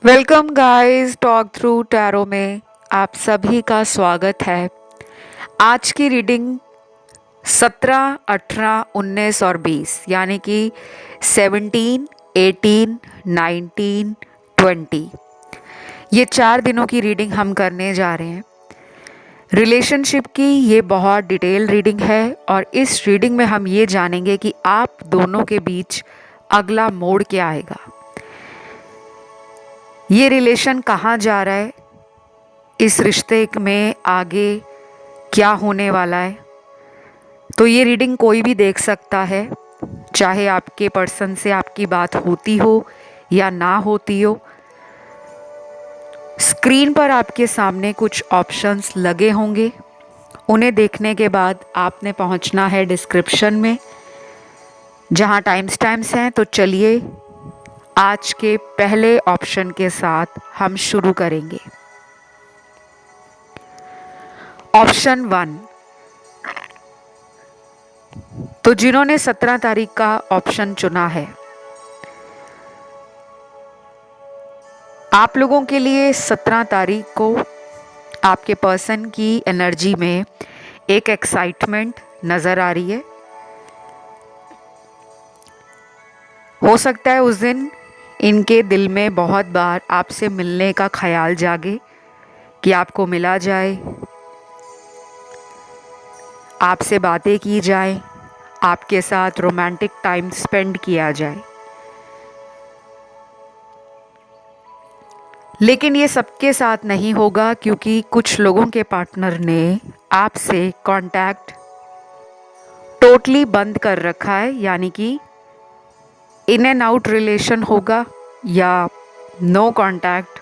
Welcome guys talk through tarot में आप सभी का स्वागत है। आज की रीडिंग 17, 18, 19 और 20 यानी कि 17, 18, 19, 20 ये 4 दिनों की रीडिंग हम करने जा रहे हैं। रिलेशनशिप की ये बहुत डिटेल रीडिंग है और इस रीडिंग में हम ये जानेंगे कि आप दोनों के बीच अगला मोड़ क्या आएगा, ये रिलेशन कहाँ जा रहा है, इस रिश्ते में आगे क्या होने वाला है। तो ये रीडिंग कोई भी देख सकता है, चाहे आपके पर्सन से आपकी बात होती हो या ना होती हो। स्क्रीन पर आपके सामने कुछ ऑप्शंस लगे होंगे, उन्हें देखने के बाद आपने पहुंचना है डिस्क्रिप्शन में जहां टाइम स्टैम्प्स हैं। तो चलिए आज के पहले ऑप्शन के साथ हम शुरू करेंगे। ऑप्शन 1, तो जिन्होंने 17 तारीख का ऑप्शन चुना है, आप लोगों के लिए 17 तारीख को आपके पर्सन की एनर्जी में एक एक्साइटमेंट नज़र आ रही है। हो सकता है उस दिन इनके दिल में बहुत बार आपसे मिलने का ख्याल जागे कि आपको मिला जाए, आपसे बातें की जाए, आपके साथ रोमांटिक टाइम स्पेंड किया जाए। लेकिन ये सबके साथ नहीं होगा क्योंकि कुछ लोगों के पार्टनर ने आपसे कांटेक्ट टोटली बंद कर रखा है, यानी कि इन एंड आउट रिलेशन होगा या नो कांटेक्ट।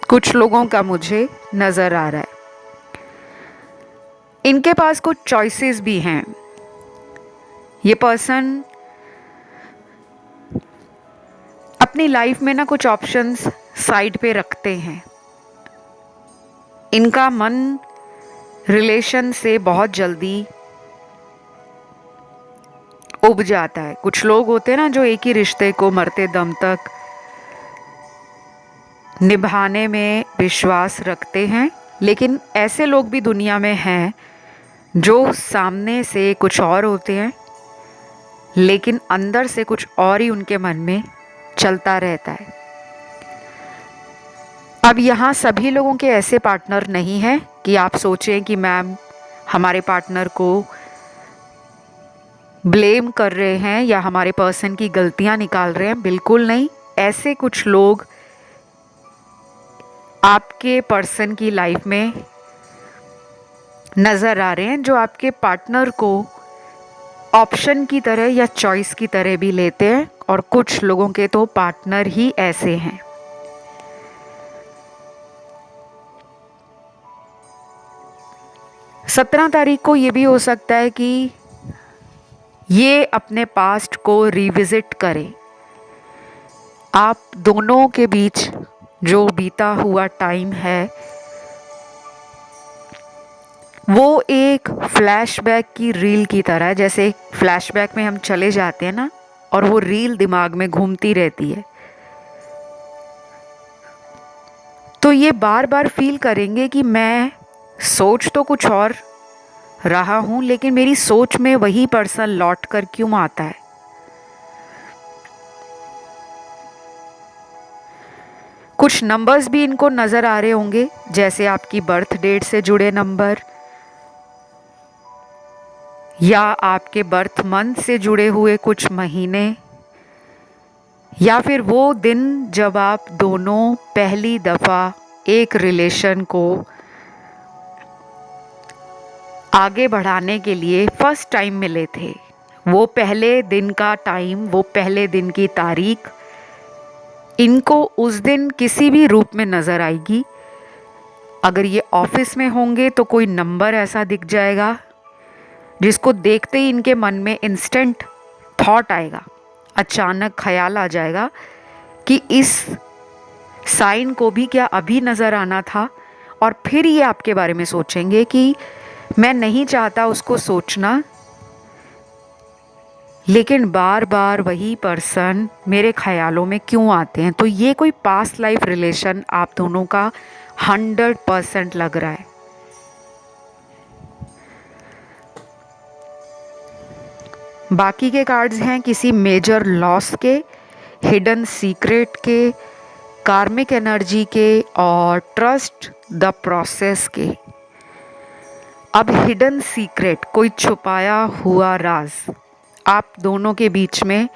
कुछ लोगों का मुझे नज़र आ रहा है। इनके पास कुछ चॉइसेस भी हैं। ये पर्सन अपनी लाइफ में ना कुछ ऑप्शंस साइड पे रखते हैं। इनका मन रिलेशन से बहुत जल्दी उब जाता है। कुछ लोग होते हैं ना जो एक ही रिश्ते को मरते दम तक निभाने में विश्वास रखते हैं, लेकिन ऐसे लोग भी दुनिया में हैं जो सामने से कुछ और होते हैं लेकिन अंदर से कुछ और ही उनके मन में चलता रहता है। अब यहाँ सभी लोगों के ऐसे पार्टनर नहीं हैं कि आप सोचें कि मैम हमारे पार्टनर को ब्लेम कर रहे हैं या हमारे पर्सन की गलतियाँ निकाल रहे हैं। बिल्कुल नहीं। ऐसे कुछ लोग आपके पर्सन की लाइफ में नज़र आ रहे हैं जो आपके पार्टनर को ऑप्शन की तरह या चॉइस की तरह भी लेते हैं, और कुछ लोगों के तो पार्टनर ही ऐसे हैं। सत्रह तारीख को ये भी हो सकता है कि ये अपने पास्ट को रिविजिट करें। आप दोनों के बीच जो बीता हुआ टाइम है वो एक फ्लैशबैक की रील की तरह है। जैसे फ्लैशबैक में हम चले जाते हैं ना, और वो रील दिमाग में घूमती रहती है, तो ये बार बार फील करेंगे कि मैं सोच तो कुछ और रहा हूं लेकिन मेरी सोच में वही पर्सन लौट कर क्यों आता है। कुछ नंबर्स भी इनको नज़र आ रहे होंगे, जैसे आपकी बर्थ डेट से जुड़े नंबर या आपके बर्थ मंथ से जुड़े हुए कुछ महीने, या फिर वो दिन जब आप दोनों पहली दफ़ा एक रिलेशन को आगे बढ़ाने के लिए फर्स्ट टाइम मिले थे। वो पहले दिन का टाइम, वो पहले दिन की तारीख इनको उस दिन किसी भी रूप में नज़र आएगी। अगर ये ऑफिस में होंगे तो कोई नंबर ऐसा दिख जाएगा जिसको देखते ही इनके मन में इंस्टेंट थॉट आएगा, अचानक ख्याल आ जाएगा कि इस साइन को भी क्या अभी नज़र आना था। और फिर ये आपके बारे में सोचेंगे कि मैं नहीं चाहता उसको सोचना, लेकिन बार बार वही पर्सन मेरे ख्यालों में क्यों आते हैं? तो ये कोई पास्ट लाइफ रिलेशन आप दोनों का 100% लग रहा है। बाकी के कार्ड्स हैं किसी मेजर लॉस के, हिडन सीक्रेट के, कार्मिक एनर्जी के और ट्रस्ट द प्रोसेस के। अब हिडन सीक्रेट, कोई छुपाया हुआ राज आप दोनों के बीच में,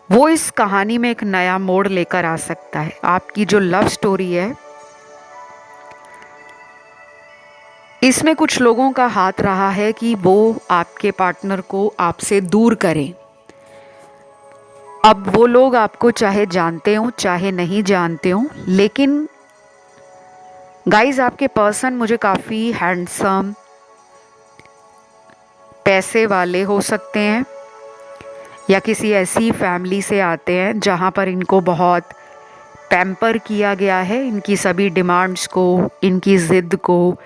वो इस कहानी में एक नया मोड़ लेकर आ सकता है। आपकी जो लव स्टोरी है, इसमें कुछ लोगों का हाथ रहा है कि वो आपके पार्टनर को आपसे दूर करें। अब वो लोग आपको चाहे जानते हो चाहे नहीं जानते हो, लेकिन गाइस आपके पर्सन मुझे काफ़ी हैंडसम, पैसे वाले हो सकते हैं या किसी ऐसी फैमिली से आते हैं जहाँ पर इनको बहुत पैम्पर किया गया है, इनकी सभी डिमांड्स को, इनकी ज़िद को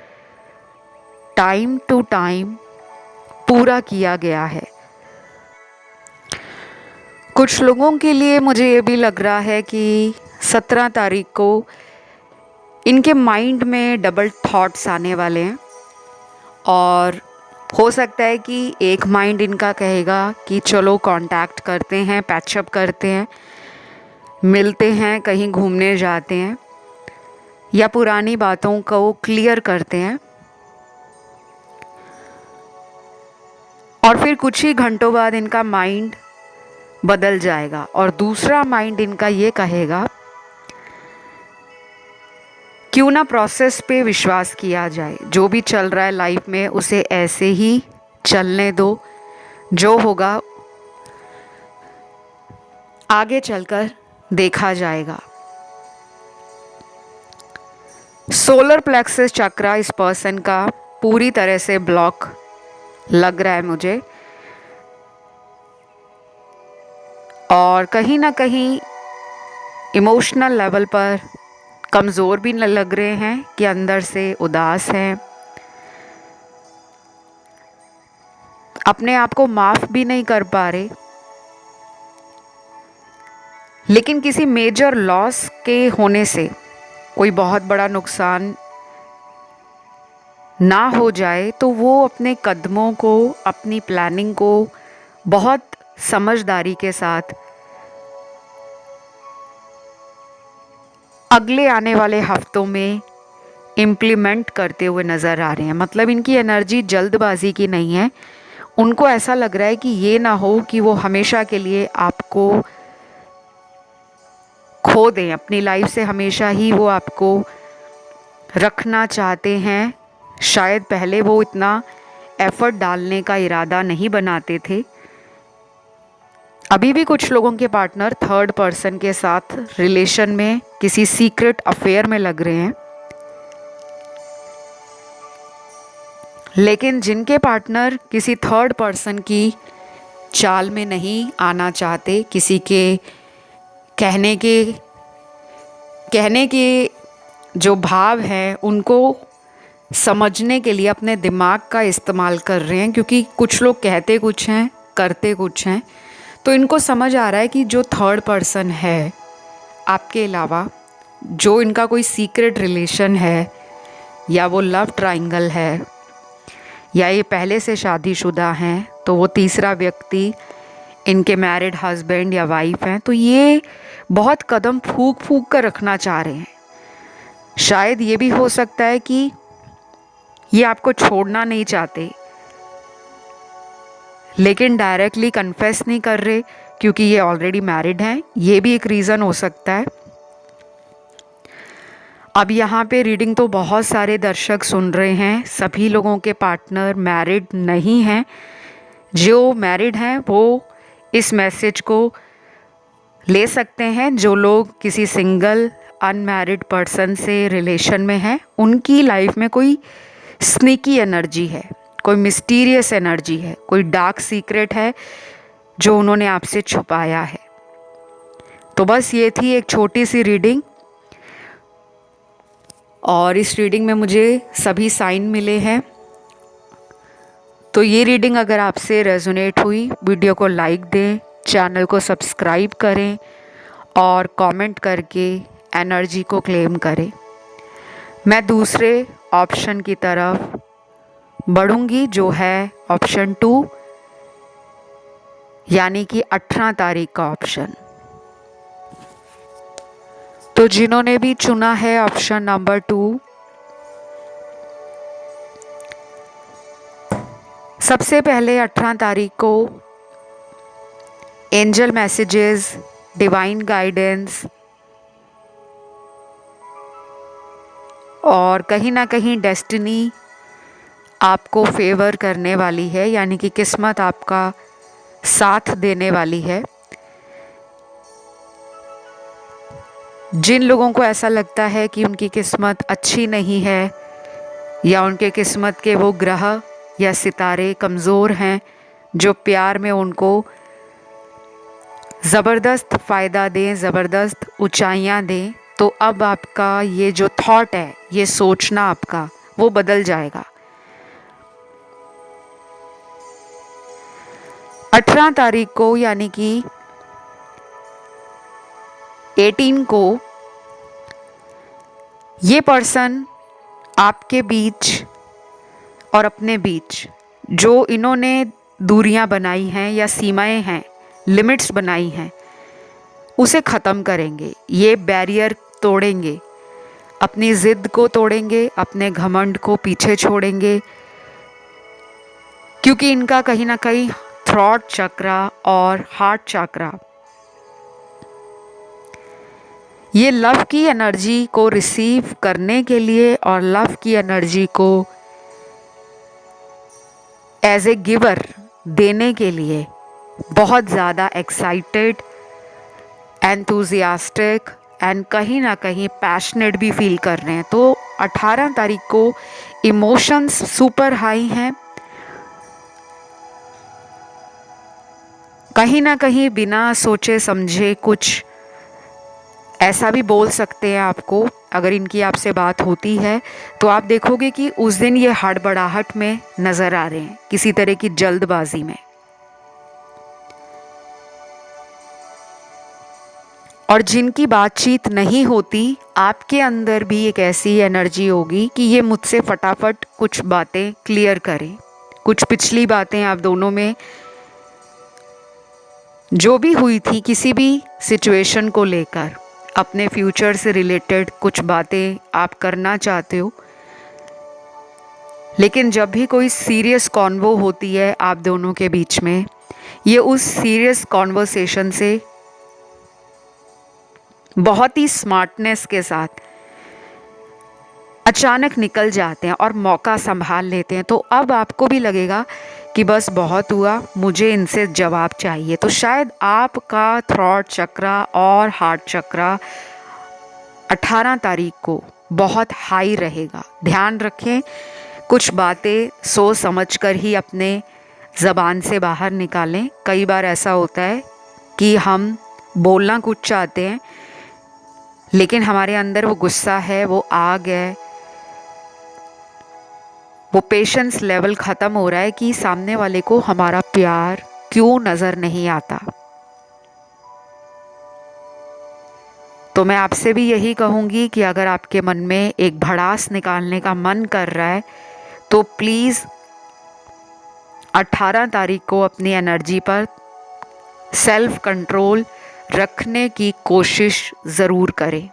टाइम टू टाइम पूरा किया गया है। कुछ लोगों के लिए मुझे ये भी लग रहा है कि 17 तारीख को इनके माइंड में डबल थॉट्स आने वाले हैं और हो सकता है कि एक माइंड इनका कहेगा कि चलो कांटेक्ट करते हैं, पैचअप करते हैं, मिलते हैं, कहीं घूमने जाते हैं या पुरानी बातों को क्लियर करते हैं। और फिर कुछ ही घंटों बाद इनका माइंड बदल जाएगा और दूसरा माइंड इनका ये कहेगा क्यों ना प्रोसेस पे विश्वास किया जाए, जो भी चल रहा है लाइफ में उसे ऐसे ही चलने दो, जो होगा आगे चलकर देखा जाएगा। सोलर प्लेक्सस चक्रा इस पर्सन का पूरी तरह से ब्लॉक लग रहा है मुझे, और कहीं ना कहीं इमोशनल लेवल पर कमज़ोर भी लग रहे हैं कि अंदर से उदास हैं, अपने आप को माफ़ भी नहीं कर पा रहे। लेकिन किसी मेजर लॉस के होने से कोई बहुत बड़ा नुकसान ना हो जाए तो वो अपने कदमों को, अपनी प्लानिंग को बहुत समझदारी के साथ अगले आने वाले हफ्तों में इम्प्लीमेंट करते हुए नज़र आ रहे हैं। मतलब इनकी एनर्जी जल्दबाजी की नहीं है, उनको ऐसा लग रहा है कि ये ना हो कि वो हमेशा के लिए आपको खो दें, अपनी लाइफ से हमेशा ही वो आपको रखना चाहते हैं। शायद पहले वो इतना एफर्ट डालने का इरादा नहीं बनाते थे। अभी भी कुछ लोगों के पार्टनर थर्ड पर्सन के साथ रिलेशन में, किसी सीक्रेट अफेयर में लग रहे हैं, लेकिन जिनके पार्टनर किसी थर्ड पर्सन की चाल में नहीं आना चाहते, किसी के कहने के जो भाव हैं उनको समझने के लिए अपने दिमाग का इस्तेमाल कर रहे हैं, क्योंकि कुछ लोग कहते कुछ हैं करते कुछ हैं। तो इनको समझ आ रहा है कि जो थर्ड पर्सन है आपके अलावा, जो इनका कोई सीक्रेट रिलेशन है या वो लव ट्रायंगल है या ये पहले से शादीशुदा हैं, तो वो तीसरा व्यक्ति इनके मैरिड हस्बैंड या वाइफ हैं, तो ये बहुत कदम फूंक फूंक कर रखना चाह रहे हैं। शायद ये भी हो सकता है कि ये आपको छोड़ना नहीं चाहते, लेकिन डायरेक्टली कन्फेस नहीं कर रहे क्योंकि ये ऑलरेडी मैरिड हैं। ये भी एक रीज़न हो सकता है। अब यहाँ पे रीडिंग तो बहुत सारे दर्शक सुन रहे हैं, सभी लोगों के पार्टनर मैरिड नहीं हैं। जो मैरिड हैं वो इस मैसेज को ले सकते हैं। जो लोग किसी सिंगल अनमैरिड पर्सन से रिलेशन में हैं, उनकी लाइफ में कोई स्नीकी एनर्जी है, कोई मिस्टीरियस एनर्जी है, कोई डार्क सीक्रेट है जो उन्होंने आपसे छुपाया है। तो बस ये थी एक छोटी सी रीडिंग, और इस रीडिंग में मुझे सभी साइन मिले हैं तो ये रीडिंग अगर आपसे रेजोनेट हुई, वीडियो को लाइक दें, चैनल को सब्सक्राइब करें और कमेंट करके एनर्जी को क्लेम करें। मैं दूसरे ऑप्शन की तरफ बढ़ूंगी जो है ऑप्शन 2, यानी कि 18 तारीख का ऑप्शन। तो जिन्होंने भी चुना है ऑप्शन नंबर 2, सबसे पहले 18 तारीख को एंजल मैसेजेस, डिवाइन गाइडेंस और कहीं ना कहीं डेस्टिनी आपको फेवर करने वाली है, यानी कि किस्मत आपका साथ देने वाली है। जिन लोगों को ऐसा लगता है कि उनकी किस्मत अच्छी नहीं है या उनके किस्मत के वो ग्रह या सितारे कमज़ोर हैं जो प्यार में उनको ज़बरदस्त फ़ायदा दें, ज़बरदस्त ऊंचाइयां दें, तो अब आपका ये जो थॉट है, ये सोचना आपका वो बदल जाएगा। 18 तारीख को यानी कि 18 को ये पर्सन आपके बीच और अपने बीच जो इन्होंने दूरियां बनाई हैं या सीमाएं हैं, लिमिट्स बनाई हैं, उसे ख़त्म करेंगे। ये बैरियर तोड़ेंगे, अपनी ज़िद को तोड़ेंगे, अपने घमंड को पीछे छोड़ेंगे, क्योंकि इनका कहीं ना कहीं थ्रॉट चक्रा और हार्ट चक्रा ये लव की एनर्जी को रिसीव करने के लिए और लव की एनर्जी को एज ए गिवर देने के लिए बहुत ज़्यादा एक्साइटेड, एंथुजियास्टिक एंड कहीं ना कहीं पैशनेट भी फील कर रहे हैं। तो 18 तारीख को इमोशंस सुपर हाई हैं, कहीं ना कहीं बिना सोचे समझे कुछ ऐसा भी बोल सकते हैं आपको। अगर इनकी आपसे बात होती है तो आप देखोगे कि उस दिन ये हड़बड़ाहट में नज़र आ रहे हैं, किसी तरह की जल्दबाजी में। और जिनकी बातचीत नहीं होती, आपके अंदर भी एक ऐसी एनर्जी होगी कि ये मुझसे फटाफट कुछ बातें क्लियर करें, कुछ पिछली बातें आप दोनों में जो भी हुई थी किसी भी सिचुएशन को लेकर, अपने फ्यूचर से रिलेटेड कुछ बातें आप करना चाहते हो, लेकिन जब भी कोई सीरियस कॉन्वो होती है आप दोनों के बीच में, ये उस सीरियस कॉन्वर्सेशन से बहुत ही स्मार्टनेस के साथ अचानक निकल जाते हैं और मौका संभाल लेते हैं। तो अब आपको भी लगेगा कि बस बहुत हुआ, मुझे इनसे जवाब चाहिए। तो शायद आपका थ्रॉट चक्रा और हार्ट चक्रा 18 तारीख को बहुत हाई रहेगा। ध्यान रखें, कुछ बातें सोच समझ कर ही अपने ज़बान से बाहर निकालें। कई बार ऐसा होता है कि हम बोलना कुछ चाहते हैं लेकिन हमारे अंदर वो गुस्सा है, वो आग है, वो पेशेंस लेवल ख़त्म हो रहा है कि सामने वाले को हमारा प्यार क्यों नज़र नहीं आता। तो मैं आपसे भी यही कहूँगी कि अगर आपके मन में एक भड़ास निकालने का मन कर रहा है तो प्लीज़ 18 तारीख को अपनी एनर्जी पर सेल्फ कंट्रोल रखने की कोशिश ज़रूर करें।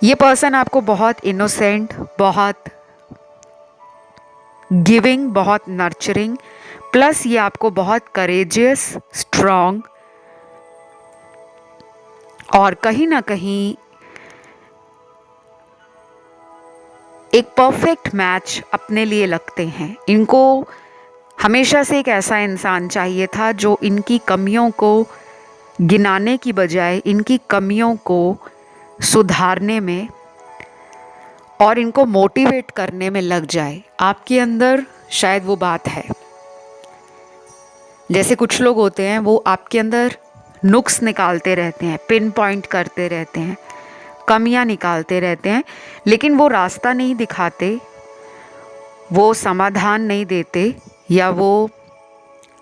ये पर्सन आपको बहुत इनोसेंट, बहुत गिविंग, बहुत नर्चरिंग, प्लस ये आपको बहुत करेजियस, स्ट्रॉन्ग और कहीं ना कहीं एक परफेक्ट मैच अपने लिए लगते हैं। इनको हमेशा से एक ऐसा इंसान चाहिए था जो इनकी कमियों को गिनाने की बजाय इनकी कमियों को सुधारने में और इनको मोटिवेट करने में लग जाए। आपके अंदर शायद वो बात है। जैसे कुछ लोग होते हैं वो आपके अंदर नुक्स निकालते रहते हैं, पिन पॉइंट करते रहते हैं, कमियां निकालते रहते हैं, लेकिन वो रास्ता नहीं दिखाते, वो समाधान नहीं देते या वो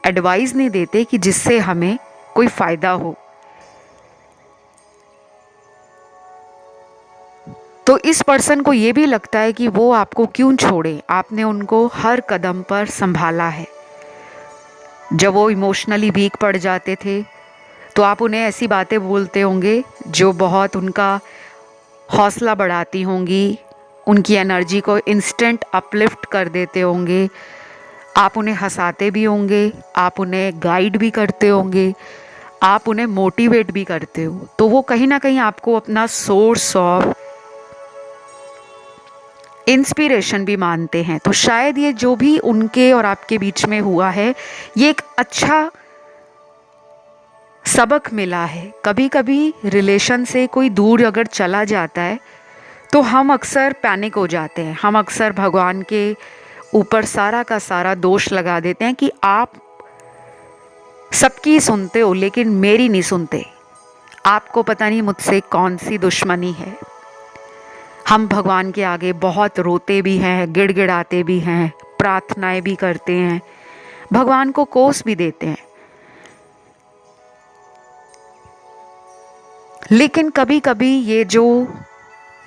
एडवाइस नहीं देते कि जिससे हमें कोई फ़ायदा हो। तो इस पर्सन को ये भी लगता है कि वो आपको क्यों छोड़े, आपने उनको हर कदम पर संभाला है। जब वो इमोशनली वीक पड़ जाते थे तो आप उन्हें ऐसी बातें बोलते होंगे जो बहुत उनका हौसला बढ़ाती होंगी, उनकी एनर्जी को इंस्टेंट अपलिफ्ट कर देते होंगे। आप उन्हें हंसाते भी होंगे, आप उन्हें गाइड भी करते होंगे, आप उन्हें मोटिवेट भी करते हो। तो वो कहीं ना कहीं आपको अपना सोर्स ऑफ इंस्पिरेशन भी मानते हैं। तो शायद ये जो भी उनके और आपके बीच में हुआ है, ये एक अच्छा सबक मिला है। कभी कभी रिलेशन से कोई दूर अगर चला जाता है तो हम अक्सर पैनिक हो जाते हैं, हम अक्सर भगवान के ऊपर सारा का सारा दोष लगा देते हैं कि आप सबकी सुनते हो लेकिन मेरी नहीं सुनते, आपको पता नहीं मुझसे कौन सी दुश्मनी है। हम भगवान के आगे बहुत रोते भी हैं, गिड़गिड़ाते भी हैं, प्रार्थनाएं भी करते हैं, भगवान को कोस भी देते हैं। लेकिन कभी कभी ये जो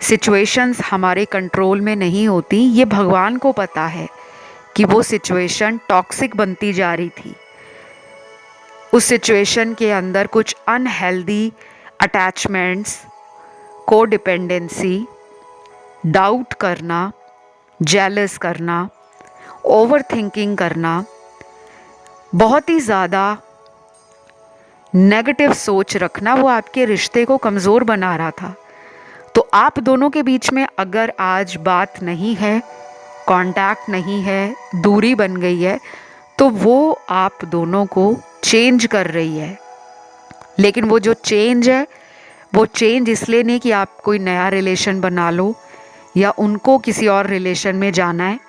सिचुएशंस हमारे कंट्रोल में नहीं होती, ये भगवान को पता है कि वो सिचुएशन टॉक्सिक बनती जा रही थी। उस सिचुएशन के अंदर कुछ अनहेल्दी अटैचमेंट्स, कोडिपेंडेंसी, डाउट करना, जेलस करना, ओवर थिंकिंग करना, बहुत ही ज़्यादा नेगेटिव सोच रखना, वो आपके रिश्ते को कमज़ोर बना रहा था। तो आप दोनों के बीच में अगर आज बात नहीं है, कांटेक्ट नहीं है, दूरी बन गई है, तो वो आप दोनों को चेंज कर रही है। लेकिन वो जो चेंज है, वो चेंज इसलिए नहीं कि आप कोई नया रिलेशन बना लो या उनको किसी और रिलेशन में जाना है।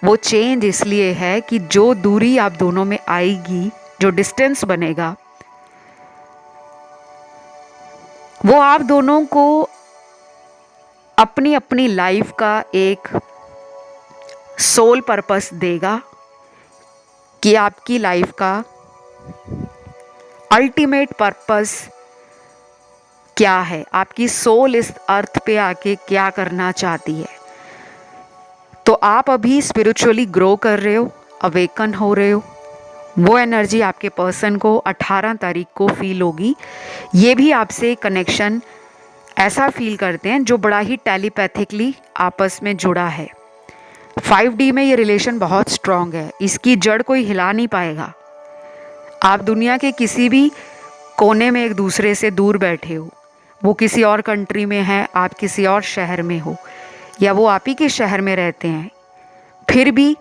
वो चेंज इसलिए है कि जो दूरी आप दोनों में आएगी, जो डिस्टेंस बनेगा, वो आप दोनों को अपनी अपनी लाइफ का एक सोल पर्पस देगा कि आपकी लाइफ का अल्टीमेट पर्पस क्या है, आपकी सोल इस अर्थ पे आके क्या करना चाहती है। तो आप अभी स्पिरिचुअली ग्रो कर रहे हो, अवेकन हो रहे हो। वो एनर्जी आपके पर्सन को 18 तारीख को फील होगी। ये भी आपसे कनेक्शन ऐसा फील करते हैं जो बड़ा ही टेलीपैथिकली आपस में जुड़ा है। 5D में ये रिलेशन बहुत स्ट्रांग है, इसकी जड़ कोई हिला नहीं पाएगा। आप दुनिया के किसी भी कोने में एक दूसरे से दूर बैठे हो, वो किसी और कंट्री में है, आप किसी और शहर में हो, या वो आप ही के शहर में रहते हैं, फिर भी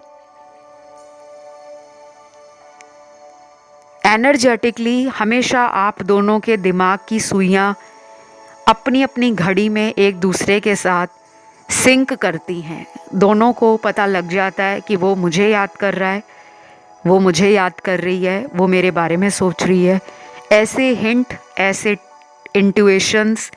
एनर्जेटिकली हमेशा आप दोनों के दिमाग की सुइयां अपनी अपनी घड़ी में एक दूसरे के साथ सिंक करती हैं। दोनों को पता लग जाता है कि वो मुझे याद कर रहा है, वो मुझे याद कर रही है, वो मेरे बारे में सोच रही है। ऐसे हिंट, ऐसे इंट्यूशंस,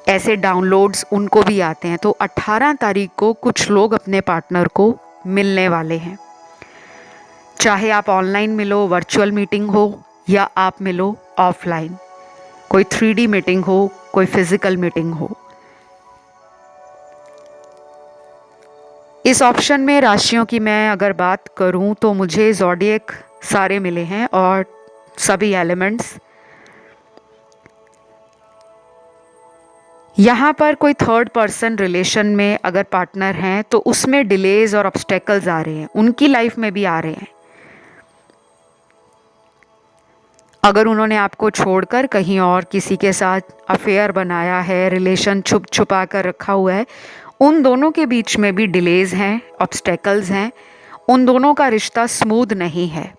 ऐसे डाउनलोड्स उनको भी आते हैं। तो 18 तारीख को कुछ लोग अपने पार्टनर को मिलने वाले हैं। चाहे आप ऑनलाइन मिलो, वर्चुअल मीटिंग हो, या आप मिलो ऑफलाइन, कोई 3D मीटिंग हो, कोई फिजिकल मीटिंग हो। इस ऑप्शन में राशियों की मैं अगर बात करूं तो मुझे ज़ोडिएक सारे मिले हैं और सभी एलिमेंट्स। यहाँ पर कोई थर्ड पर्सन रिलेशन में अगर पार्टनर हैं तो उसमें डिलेज और ऑब्स्टेकल्स आ रहे हैं, उनकी लाइफ में भी आ रहे हैं। अगर उन्होंने आपको छोड़कर कहीं और किसी के साथ अफेयर बनाया है, रिलेशन छुप छुपा कर रखा हुआ है, उन दोनों के बीच में भी डिलेज हैं, ऑब्स्टेकल्स हैं, उन दोनों का रिश्ता स्मूथ नहीं है।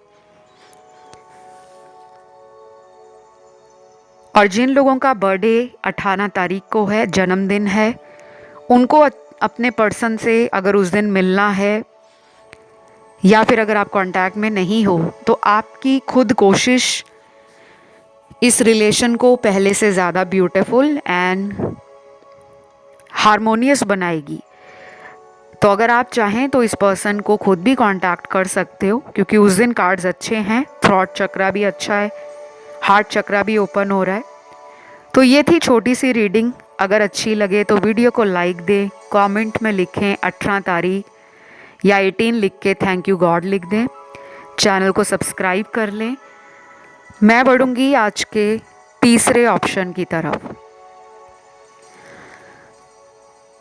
और जिन लोगों का बर्थडे 18 तारीख को है, जन्मदिन है, उनको अपने पर्सन से अगर उस दिन मिलना है, या फिर अगर आप कांटेक्ट में नहीं हो, तो आपकी खुद कोशिश इस रिलेशन को पहले से ज़्यादा ब्यूटीफुल एंड हारमोनियस बनाएगी। तो अगर आप चाहें तो इस पर्सन को खुद भी कांटेक्ट कर सकते हो, क्योंकि उस दिन कार्ड्स अच्छे हैं, थ्रॉट चक्रा भी अच्छा है, हार्ट चक्रा भी ओपन हो रहा है। तो ये थी छोटी सी रीडिंग। अगर अच्छी लगे तो वीडियो को लाइक दें, कमेंट में लिखें 18 तारीख या 18 लिख के थैंक यू गॉड लिख दें, चैनल को सब्सक्राइब कर लें। मैं बढ़ूंगी आज के तीसरे ऑप्शन की तरफ।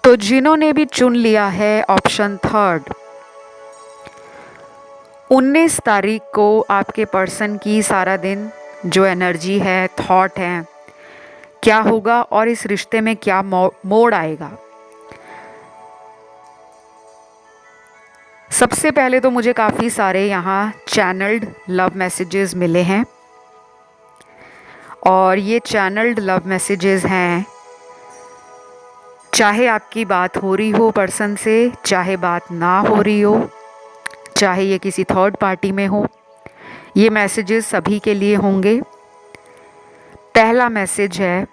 तो जिन्होंने भी चुन लिया है ऑप्शन थर्ड, 19 तारीख को आपके पर्सन की सारा दिन जो एनर्जी है, थॉट है, क्या होगा और इस रिश्ते में क्या मोड़ आएगा। सबसे पहले तो मुझे काफ़ी सारे यहाँ चैनल्ड लव मैसेजेस मिले हैं, और ये चैनल्ड लव मैसेजेस हैं, चाहे आपकी बात हो रही हो पर्सन से, चाहे बात ना हो रही हो, चाहे ये किसी थर्ड पार्टी में हो, ये मैसेजेस सभी के लिए होंगे। पहला मैसेज है,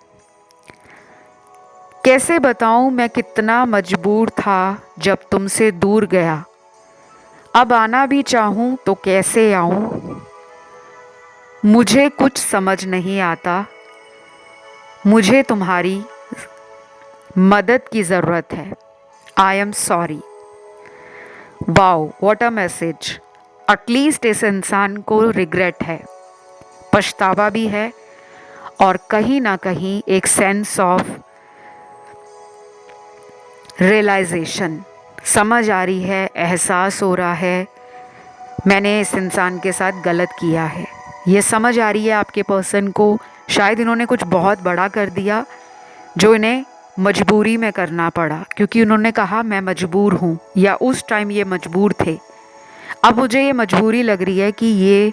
कैसे बताऊं मैं कितना मजबूर था जब तुमसे दूर गया, अब आना भी चाहूं तो कैसे आऊं, मुझे कुछ समझ नहीं आता, मुझे तुम्हारी मदद की ज़रूरत है, I am sorry. Wow, what a message. At least इस इंसान को रिग्रेट है, पछतावा भी है, और कहीं ना कहीं एक सेंस ऑफ रियलाइजेशन, समझ आ रही है, एहसास हो रहा है मैंने इस इंसान के साथ गलत किया है। ये समझ आ रही है आपके पर्सन को, शायद इन्होंने कुछ बहुत बड़ा कर दिया जो इन्हें मजबूरी में करना पड़ा, क्योंकि उन्होंने कहा मैं मजबूर हूँ, या उस टाइम ये मजबूर थे। अब मुझे ये मजबूरी लग रही है कि ये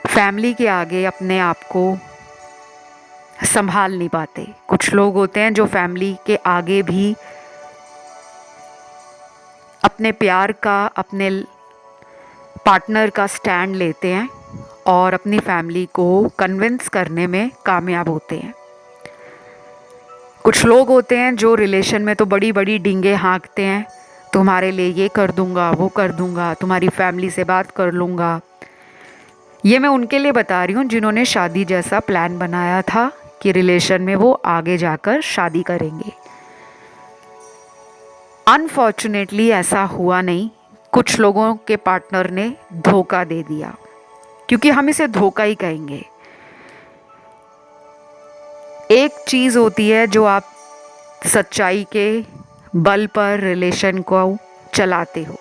फैमिली के आगे अपने आप को संभाल नहीं पाते। कुछ लोग होते हैं जो फैमिली के आगे भी अपने प्यार का, अपने पार्टनर का स्टैंड लेते हैं और अपनी फैमिली को कन्विंस करने में कामयाब होते हैं। कुछ लोग होते हैं जो रिलेशन में तो बड़ी बड़ी डींगे हाँकते हैं, तुम्हारे लिए ये कर दूंगा, वो कर दूंगा, तुम्हारी फैमिली से बात कर लूँगा। ये मैं उनके लिए बता रही हूँ जिन्होंने शादी जैसा प्लान बनाया था कि रिलेशन में वो आगे जाकर शादी करेंगे। अनफॉर्चुनेटली ऐसा हुआ नहीं, कुछ लोगों के पार्टनर ने धोखा दे दिया, क्योंकि हम इसे धोखा ही कहेंगे। एक चीज़ होती है जो आप सच्चाई के बल पर रिलेशन को चलाते हो,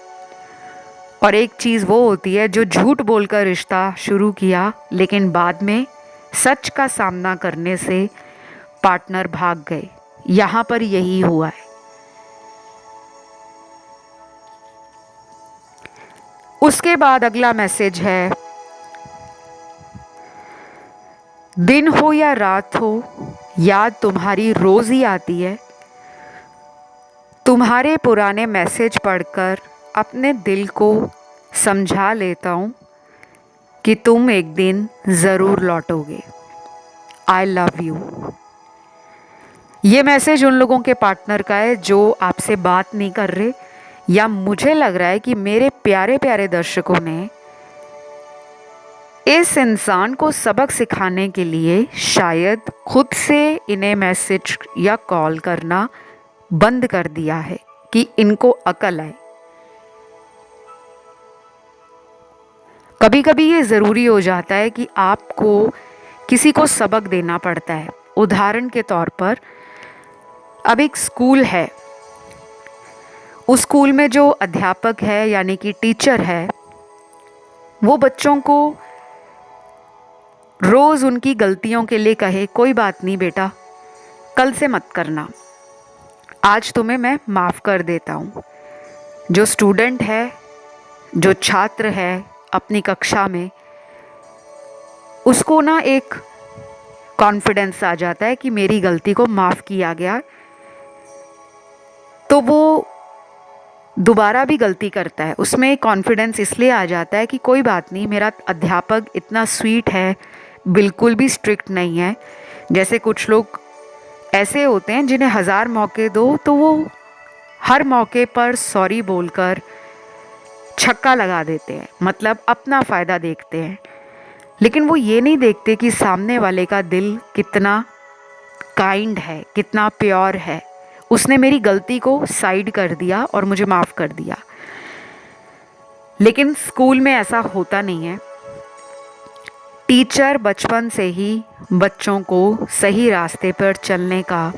और एक चीज़ वो होती है जो झूठ बोलकर रिश्ता शुरू किया लेकिन बाद में सच का सामना करने से पार्टनर भाग गए। यहाँ पर यही हुआ है। उसके बाद अगला मैसेज है, दिन हो या रात हो, याद तुम्हारी रोज ही आती है, तुम्हारे पुराने मैसेज पढ़कर अपने दिल को समझा लेता हूँ कि तुम एक दिन ज़रूर लौटोगे, आई लव यू। ये मैसेज उन लोगों के पार्टनर का है जो आपसे बात नहीं कर रहे, या मुझे लग रहा है कि मेरे प्यारे प्यारे दर्शकों ने इस इंसान को सबक सिखाने के लिए शायद खुद से इन्हें मैसेज या कॉल करना बंद कर दिया है कि इनको अकल आए। कभी कभी ये ज़रूरी हो जाता है कि आपको किसी को सबक देना पड़ता है। उदाहरण के तौर पर, अब एक स्कूल है, उस स्कूल में जो अध्यापक है यानी कि टीचर है, वो बच्चों को रोज़ उनकी गलतियों के लिए कहे कोई बात नहीं बेटा, कल से मत करना, आज तुम्हें मैं माफ़ कर देता हूँ। जो स्टूडेंट है, जो छात्र है अपनी कक्षा में, उसको ना एक कॉन्फिडेंस आ जाता है कि मेरी गलती को माफ़ किया गया, तो वो दोबारा भी गलती करता है। उसमें एक कॉन्फिडेंस इसलिए आ जाता है कि कोई बात नहीं, मेरा अध्यापक इतना स्वीट है, बिल्कुल भी स्ट्रिक्ट नहीं है। जैसे कुछ लोग ऐसे होते हैं जिन्हें 1000 मौके दो तो वो हर मौके पर सॉरी बोलकर छक्का लगा देते हैं, मतलब अपना फ़ायदा देखते हैं। लेकिन वो ये नहीं देखते कि सामने वाले का दिल कितना काइंड है, कितना प्योर है। उसने मेरी गलती को साइड कर दिया और मुझे माफ़ कर दिया। लेकिन स्कूल में ऐसा होता नहीं है। टीचर बचपन से ही बच्चों को सही रास्ते पर चलने का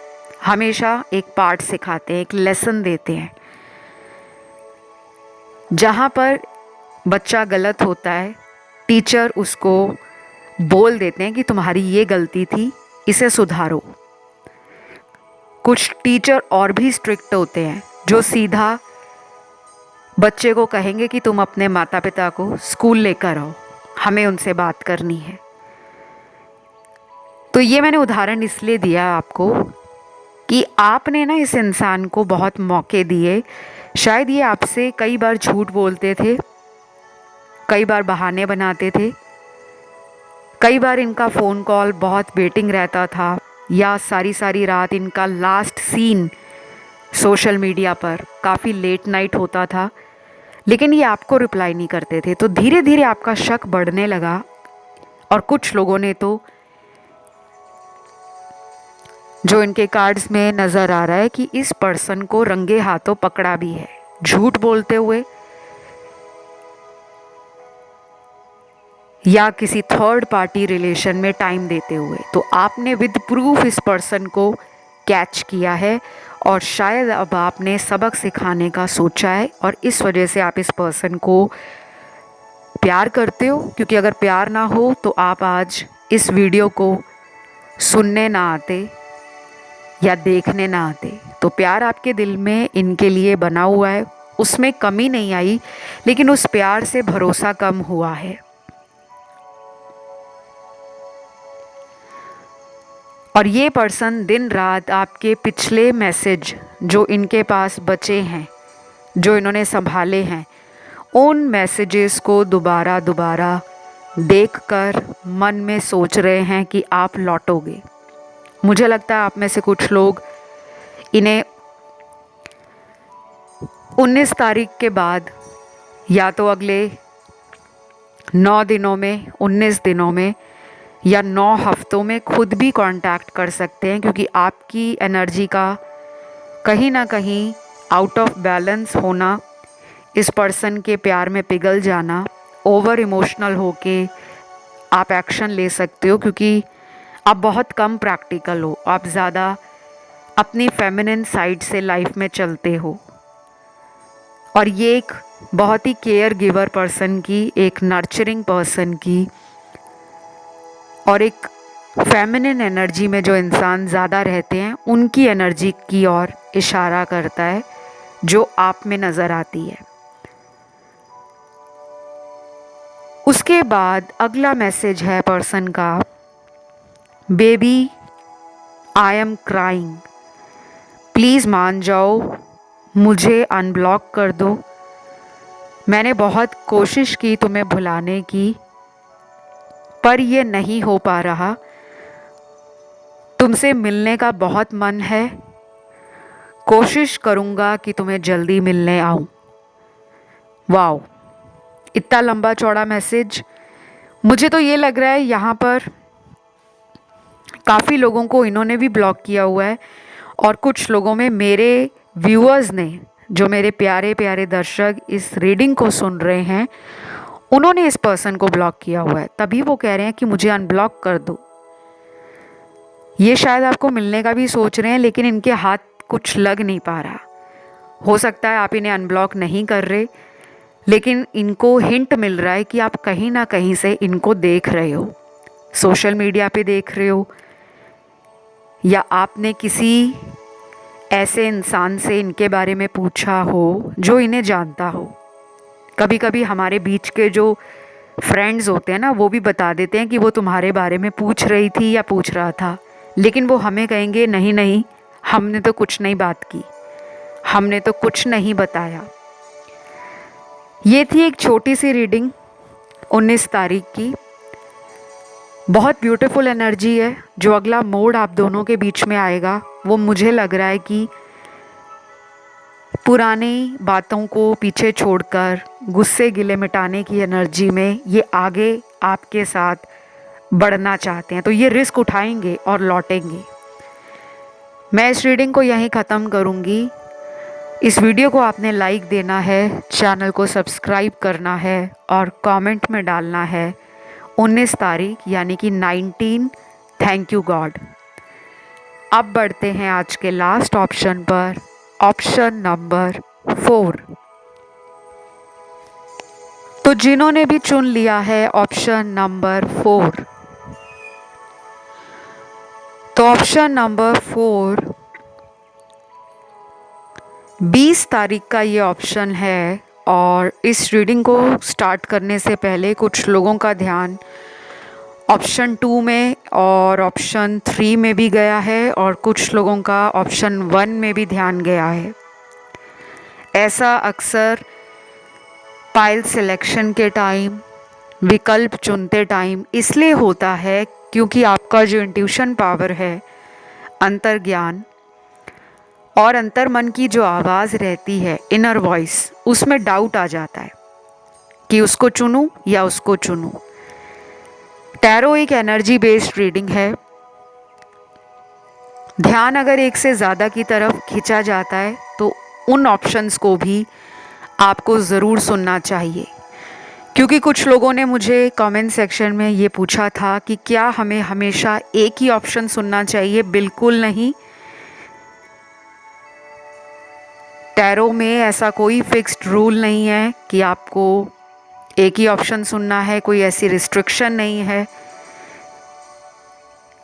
हमेशा एक पाठ सिखाते हैं, एक लेसन देते हैं। जहाँ पर बच्चा गलत होता है, टीचर उसको बोल देते हैं कि तुम्हारी ये गलती थी, इसे सुधारो। कुछ टीचर और भी स्ट्रिक्ट होते हैं जो सीधा बच्चे को कहेंगे कि तुम अपने माता पिता को स्कूल लेकर आओ, हमें उनसे बात करनी है। तो ये मैंने उदाहरण इसलिए दिया आपको कि आपने ना इस इंसान को बहुत मौके दिए। शायद ये आपसे कई बार झूठ बोलते थे, कई बार बहाने बनाते थे, कई बार इनका फ़ोन कॉल बहुत वेटिंग रहता था, या सारी सारी रात इनका लास्ट सीन सोशल मीडिया पर काफ़ी लेट नाइट होता था, लेकिन ये आपको रिप्लाई नहीं करते थे। तो धीरे धीरे आपका शक बढ़ने लगा और कुछ लोगों ने तो, जो इनके कार्ड्स में नज़र आ रहा है कि इस पर्सन को रंगे हाथों पकड़ा भी है, झूठ बोलते हुए या किसी थर्ड पार्टी रिलेशन में टाइम देते हुए। तो आपने विद प्रूफ इस पर्सन को कैच किया है और शायद अब आपने सबक सिखाने का सोचा है, और इस वजह से आप इस पर्सन को प्यार करते हो। क्योंकि अगर प्यार ना हो तो आप आज इस वीडियो को सुनने ना आते या देखने ना आते। तो प्यार आपके दिल में इनके लिए बना हुआ है, उसमें कमी नहीं आई, लेकिन उस प्यार से भरोसा कम हुआ है। और ये पर्सन दिन रात आपके पिछले मैसेज जो इनके पास बचे हैं, जो इन्होंने संभाले हैं, उन मैसेजेस को दोबारा दोबारा देखकर मन में सोच रहे हैं कि आप लौटोगे। मुझे लगता है आप में से कुछ लोग इन्हें 19 तारीख के बाद या तो अगले 9 दिनों में, 19 दिनों में या 9 हफ्तों में खुद भी कांटेक्ट कर सकते हैं, क्योंकि आपकी एनर्जी का कहीं ना कहीं आउट ऑफ बैलेंस होना, इस पर्सन के प्यार में पिघल जाना, ओवर इमोशनल होके आप एक्शन ले सकते हो, क्योंकि आप बहुत कम प्रैक्टिकल हो, आप ज़्यादा अपनी फेमिनिन साइड से लाइफ में चलते हो। और ये एक बहुत ही केयर गिवर पर्सन की, एक नर्चरिंग पर्सन की, और एक फेमिनिन एनर्जी में जो इंसान ज़्यादा रहते हैं उनकी एनर्जी की ओर इशारा करता है, जो आप में नज़र आती है। उसके बाद अगला मैसेज है पर्सन का, baby I am crying, please मान जाओ, मुझे अनब्लॉक कर दो। मैंने बहुत कोशिश की तुम्हें भुलाने की, पर ये नहीं हो पा रहा। तुमसे मिलने का बहुत मन है, कोशिश करूँगा कि तुम्हें जल्दी मिलने आऊँ। वाओ, इतना लंबा चौड़ा मैसेज। मुझे तो ये लग रहा है यहाँ पर काफ़ी लोगों को इन्होंने भी ब्लॉक किया हुआ है, और कुछ लोगों में मेरे व्यूअर्स ने, जो मेरे प्यारे प्यारे दर्शक इस रीडिंग को सुन रहे हैं, उन्होंने इस पर्सन को ब्लॉक किया हुआ है। तभी वो कह रहे हैं कि मुझे अनब्लॉक कर दो। ये शायद आपको मिलने का भी सोच रहे हैं, लेकिन इनके हाथ कुछ लग नहीं पा रहा। हो सकता है आप इन्हें अनब्लॉक नहीं कर रहे, लेकिन इनको हिंट मिल रहा है कि आप कहीं ना कहीं से इनको देख रहे हो, सोशल मीडिया पे देख रहे हो, या आपने किसी ऐसे इंसान से इनके बारे में पूछा हो जो इन्हें जानता हो। कभी कभी हमारे बीच के जो फ्रेंड्स होते हैं ना, वो भी बता देते हैं कि वो तुम्हारे बारे में पूछ रही थी या पूछ रहा था, लेकिन वो हमें कहेंगे नहीं नहीं, हमने तो कुछ नहीं बात की, हमने तो कुछ नहीं बताया। ये थी एक छोटी सी रीडिंग 19 तारीख की। बहुत ब्यूटीफुल एनर्जी है। जो अगला मोड़ आप दोनों के बीच में आएगा, वो मुझे लग रहा है कि पुरानी बातों को पीछे छोड़कर गुस्से गिले मिटाने की एनर्जी में ये आगे आपके साथ बढ़ना चाहते हैं, तो ये रिस्क उठाएंगे और लौटेंगे। मैं इस रीडिंग को यहीं ख़त्म करूँगी। इस वीडियो को आपने लाइक देना है, चैनल को सब्सक्राइब करना है और कमेंट में डालना है 19 तारीख यानी कि 19 थैंक यू गॉड। अब बढ़ते हैं आज के लास्ट ऑप्शन पर, ऑप्शन नंबर 4। तो जिन्होंने भी चुन लिया है ऑप्शन नंबर 4, तो ऑप्शन नंबर 4 20 तारीख का ये ऑप्शन है। और इस रीडिंग को स्टार्ट करने से पहले कुछ लोगों का ध्यान ऑप्शन 2 में और ऑप्शन 3 में भी गया है और कुछ लोगों का ऑप्शन 1 में भी ध्यान गया है। ऐसा अक्सर पाइल सिलेक्शन के टाइम, विकल्प चुनते टाइम इसलिए होता है क्योंकि आपका जो इंट्यूशन पावर है, अंतर्ज्ञान और अंतर्मन की जो आवाज़ रहती है, इनर वॉइस, उसमें डाउट आ जाता है कि उसको चुनूं या उसको चुनूं। टैरो एक एनर्जी बेस्ड रीडिंग है। ध्यान अगर एक से ज़्यादा की तरफ खिंचा जाता है तो उन ऑप्शंस को भी आपको ज़रूर सुनना चाहिए, क्योंकि कुछ लोगों ने मुझे कमेंट सेक्शन में ये पूछा था कि क्या हमें हमेशा एक ही ऑप्शन सुनना चाहिए। बिल्कुल नहीं। टैरो में ऐसा कोई फिक्स्ड रूल नहीं है कि आपको एक ही ऑप्शन सुनना है, कोई ऐसी रिस्ट्रिक्शन नहीं है।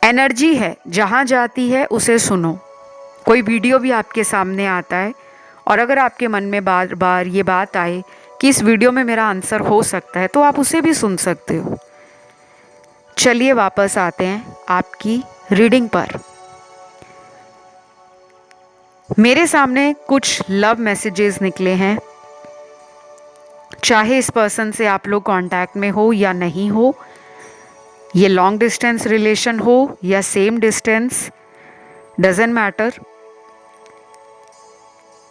एनर्जी है, जहाँ जाती है उसे सुनो। कोई वीडियो भी आपके सामने आता है और अगर आपके मन में बार बार ये बात आए कि इस वीडियो में मेरा आंसर हो सकता है, तो आप उसे भी सुन सकते हो। चलिए वापस आते हैं आपकी रीडिंग पर। मेरे सामने कुछ लव मैसेजेस निकले हैं। चाहे इस पर्सन से आप लोग कांटेक्ट में हो या नहीं हो, ये लॉन्ग डिस्टेंस रिलेशन हो या सेम डिस्टेंस, डजेंट मैटर।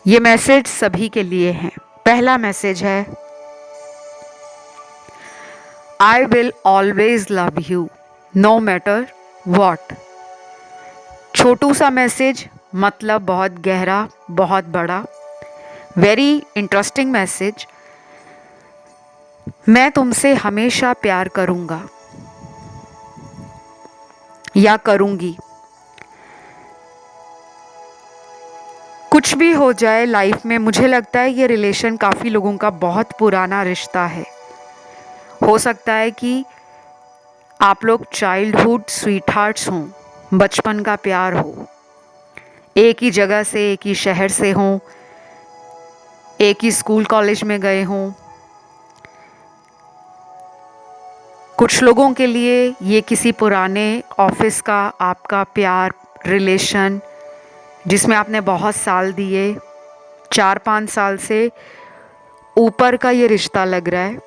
ये मैसेज सभी के लिए हैं। पहला मैसेज है, I will always love you no matter what. छोटू सा मैसेज, मतलब बहुत गहरा, बहुत बड़ा, वेरी इंटरेस्टिंग मैसेज। मैं तुमसे हमेशा प्यार करूँगा या करूँगी। कुछ भी हो जाए लाइफ में, मुझे लगता है ये रिलेशन काफ़ी लोगों का बहुत पुराना रिश्ता है। हो सकता है कि आप लोग चाइल्डहुड स्वीट हार्ट्स हों, बचपन का प्यार हो, एक ही जगह से, एक ही शहर से हों, एक ही स्कूल कॉलेज में गए हों। कुछ लोगों के लिए ये किसी पुराने ऑफिस का आपका प्यार रिलेशन, जिसमें आपने बहुत साल दिए, 4-5 साल से ऊपर का ये रिश्ता लग रहा है।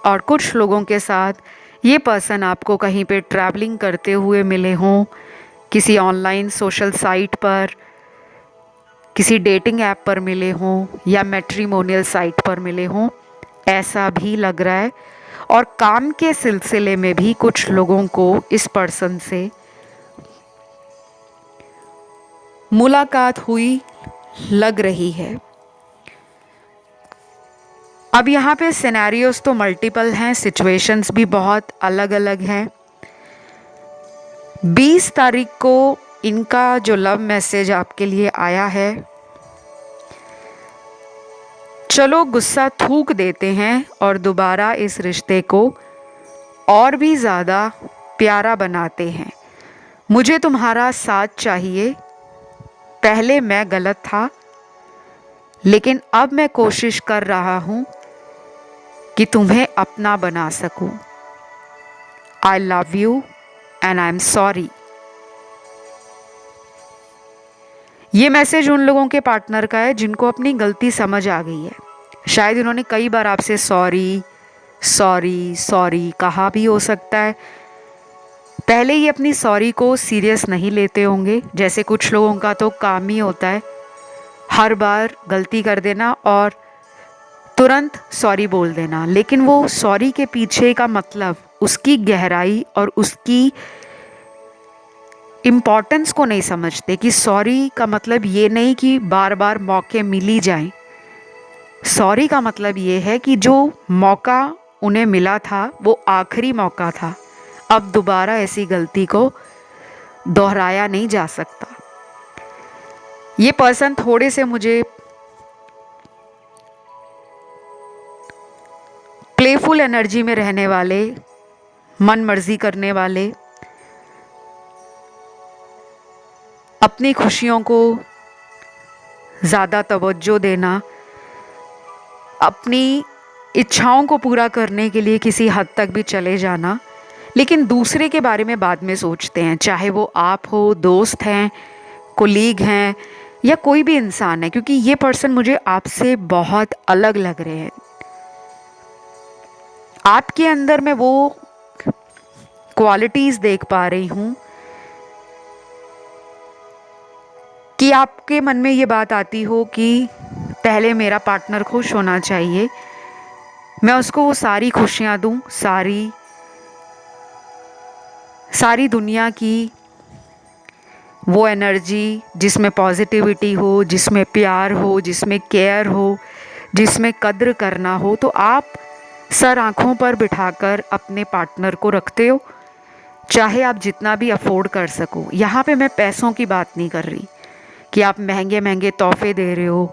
और कुछ लोगों के साथ ये पर्सन आपको कहीं पे ट्रैवलिंग करते हुए मिले हों, किसी ऑनलाइन सोशल साइट पर, किसी डेटिंग ऐप पर मिले हों या मैट्रिमोनियल साइट पर मिले हों, ऐसा भी लग रहा है। और काम के सिलसिले में भी कुछ लोगों को इस पर्सन से मुलाकात हुई लग रही है। अब यहाँ पे सिनेरियोस तो मल्टीपल हैं, सिचुएशंस भी बहुत अलग अलग हैं। 20 तारीख को इनका जो लव मैसेज आपके लिए आया है, चलो गुस्सा थूक देते हैं और दोबारा इस रिश्ते को और भी ज़्यादा प्यारा बनाते हैं। मुझे तुम्हारा साथ चाहिए। पहले मैं गलत था, लेकिन अब मैं कोशिश कर रहा हूँ कि तुम्हें अपना बना सकूं। I love you and I am sorry. ये मैसेज उन लोगों के पार्टनर का है जिनको अपनी गलती समझ आ गई है। शायद इन्होंने कई बार आपसे सॉरी सॉरी सॉरी कहा भी हो सकता है। पहले ही अपनी सॉरी को सीरियस नहीं लेते होंगे, जैसे कुछ लोगों का तो काम ही होता है हर बार गलती कर देना और तुरंत सॉरी बोल देना, लेकिन वो सॉरी के पीछे का मतलब, उसकी गहराई और उसकी इम्पॉर्टेंस को नहीं समझते कि सॉरी का मतलब ये नहीं कि बार बार मौके मिल ही जाएं। सॉरी का मतलब ये है कि जो मौका उन्हें मिला था वो आखिरी मौका था, अब दोबारा ऐसी गलती को दोहराया नहीं जा सकता। ये पर्सन थोड़े से मुझे प्लेफुल एनर्जी में रहने वाले, मन मर्जी करने वाले, अपनी खुशियों को ज़्यादा तवज्जो देना, अपनी इच्छाओं को पूरा करने के लिए किसी हद तक भी चले जाना, लेकिन दूसरे के बारे में बाद में सोचते हैं, चाहे वो आप हो, दोस्त हैं, कोलीग हैं या कोई भी इंसान है, क्योंकि ये पर्सन मुझे आपसे बहुत अलग लग रहे हैं। आपके अंदर मैं वो क्वालिटीज़ देख पा रही हूँ कि आपके मन में ये बात आती हो कि पहले मेरा पार्टनर खुश होना चाहिए, मैं उसको वो सारी खुशियाँ दूँ, सारी दुनिया की वो एनर्जी जिसमें पॉजिटिविटी हो, जिसमें प्यार हो, जिसमें केयर हो, जिसमें कद्र करना हो। तो आप सर आँखों पर बिठाकर अपने पार्टनर को रखते हो, चाहे आप जितना भी अफोर्ड कर सको। यहाँ पे मैं पैसों की बात नहीं कर रही कि आप महंगे महंगे तोहफे दे रहे हो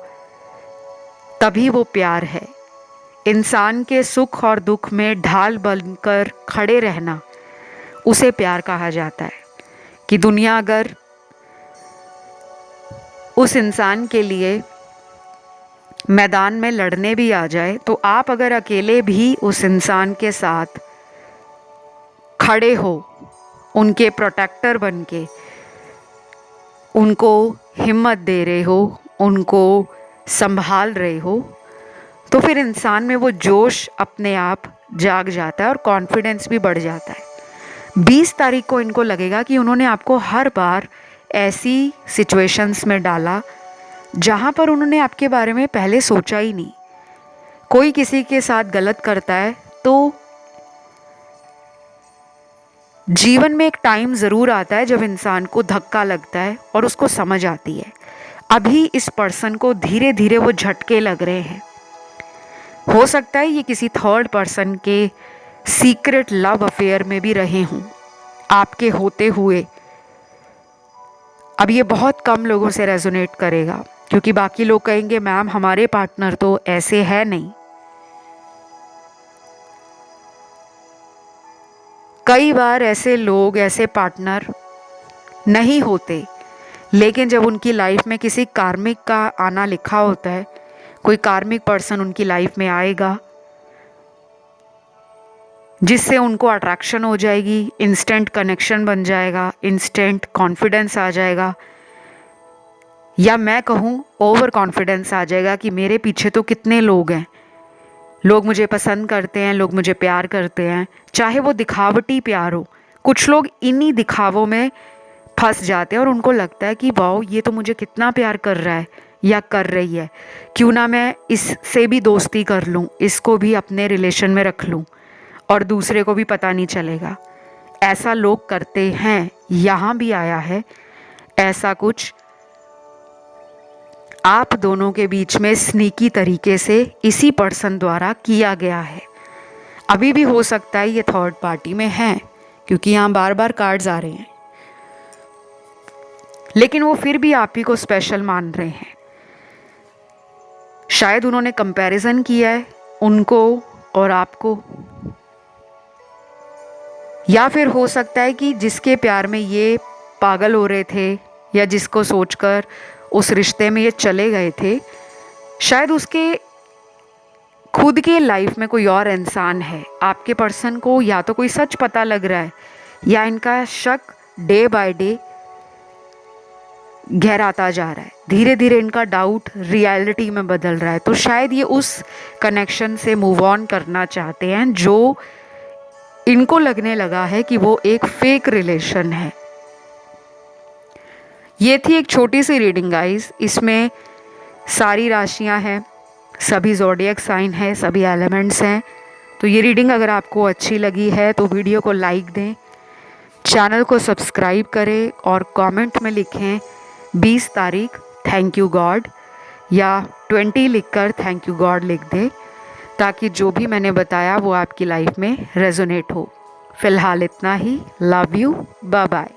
तभी वो प्यार है। इंसान के सुख और दुख में ढाल बनकर खड़े रहना, उसे प्यार कहा जाता है। कि दुनिया अगर उस इंसान के लिए मैदान में लड़ने भी आ जाए, तो आप अगर अकेले भी उस इंसान के साथ खड़े हो, उनके प्रोटेक्टर बन के उनको हिम्मत दे रहे हो, उनको संभाल रहे हो, तो फिर इंसान में वो जोश अपने आप जाग जाता है और कॉन्फिडेंस भी बढ़ जाता है। 20 तारीख को इनको लगेगा कि उन्होंने आपको हर बार ऐसी सिचुएशंस में डाला जहाँ पर उन्होंने आपके बारे में पहले सोचा ही नहीं। कोई किसी के साथ गलत करता है तो जीवन में एक टाइम ज़रूर आता है जब इंसान को धक्का लगता है और उसको समझ आती है। अभी इस पर्सन को धीरे धीरे वो झटके लग रहे हैं। हो सकता है ये किसी थर्ड पर्सन के सीक्रेट लव अफेयर में भी रहे हों आपके होते हुए। अब ये बहुत कम लोगों से रेजोनेट करेगा, क्योंकि बाकी लोग कहेंगे मैम हमारे पार्टनर तो ऐसे है नहीं। कई बार ऐसे लोग, ऐसे पार्टनर नहीं होते, लेकिन जब उनकी लाइफ में किसी कार्मिक का आना लिखा होता है, कोई कार्मिक पर्सन उनकी लाइफ में आएगा जिससे उनको अट्रैक्शन हो जाएगी, इंस्टेंट कनेक्शन बन जाएगा, इंस्टेंट कॉन्फिडेंस आ जाएगा, या मैं कहूँ ओवर कॉन्फिडेंस आ जाएगा कि मेरे पीछे तो कितने लोग हैं, लोग मुझे पसंद करते हैं, लोग मुझे प्यार करते हैं, चाहे वो दिखावटी प्यार हो। कुछ लोग इन्हीं दिखावों में फंस जाते हैं और उनको लगता है कि वाओ ये तो मुझे कितना प्यार कर रहा है या कर रही है, क्यों ना मैं इससे भी दोस्ती कर लूँ, इसको भी अपने रिलेशन में रख लूँ और दूसरे को भी पता नहीं चलेगा। ऐसा लोग करते हैं, यहाँ भी आया है ऐसा कुछ आप दोनों के बीच में स्नीकी तरीके से इसी पर्सन द्वारा किया गया है। अभी भी हो सकता है ये थर्ड पार्टी में है, क्योंकि यहाँ बार बार कार्ड्स आ रहे हैं, लेकिन वो फिर भी आप ही को स्पेशल मान रहे हैं। शायद उन्होंने कंपैरिजन किया है उनको और आपको, या फिर हो सकता है कि जिसके प्यार में ये पागल हो रहे थे या जिसको सोचकर उस रिश्ते में ये चले गए थे, शायद उसके खुद के लाइफ में कोई और इंसान है। आपके पर्सन को या तो कोई सच पता लग रहा है या इनका शक डे बाय डे गहराता जा रहा है, धीरे धीरे इनका डाउट रियलिटी में बदल रहा है। तो शायद ये उस कनेक्शन से मूव ऑन करना चाहते हैं जो इनको लगने लगा है कि वो एक फेक रिलेशन है। ये थी एक छोटी सी रीडिंग गाइस। इसमें सारी राशियां हैं, सभी ज़ोडिएक साइन है, सभी एलिमेंट्स हैं। तो ये रीडिंग अगर आपको अच्छी लगी है तो वीडियो को लाइक दें, चैनल को सब्सक्राइब करें और कमेंट में लिखें 20 तारीख थैंक यू गॉड, या 20 लिखकर थैंक यू गॉड लिख दें, ताकि जो भी मैंने बताया वो आपकी लाइफ में रेजोनेट हो। फ़िलहाल इतना ही। Love you, bye bye.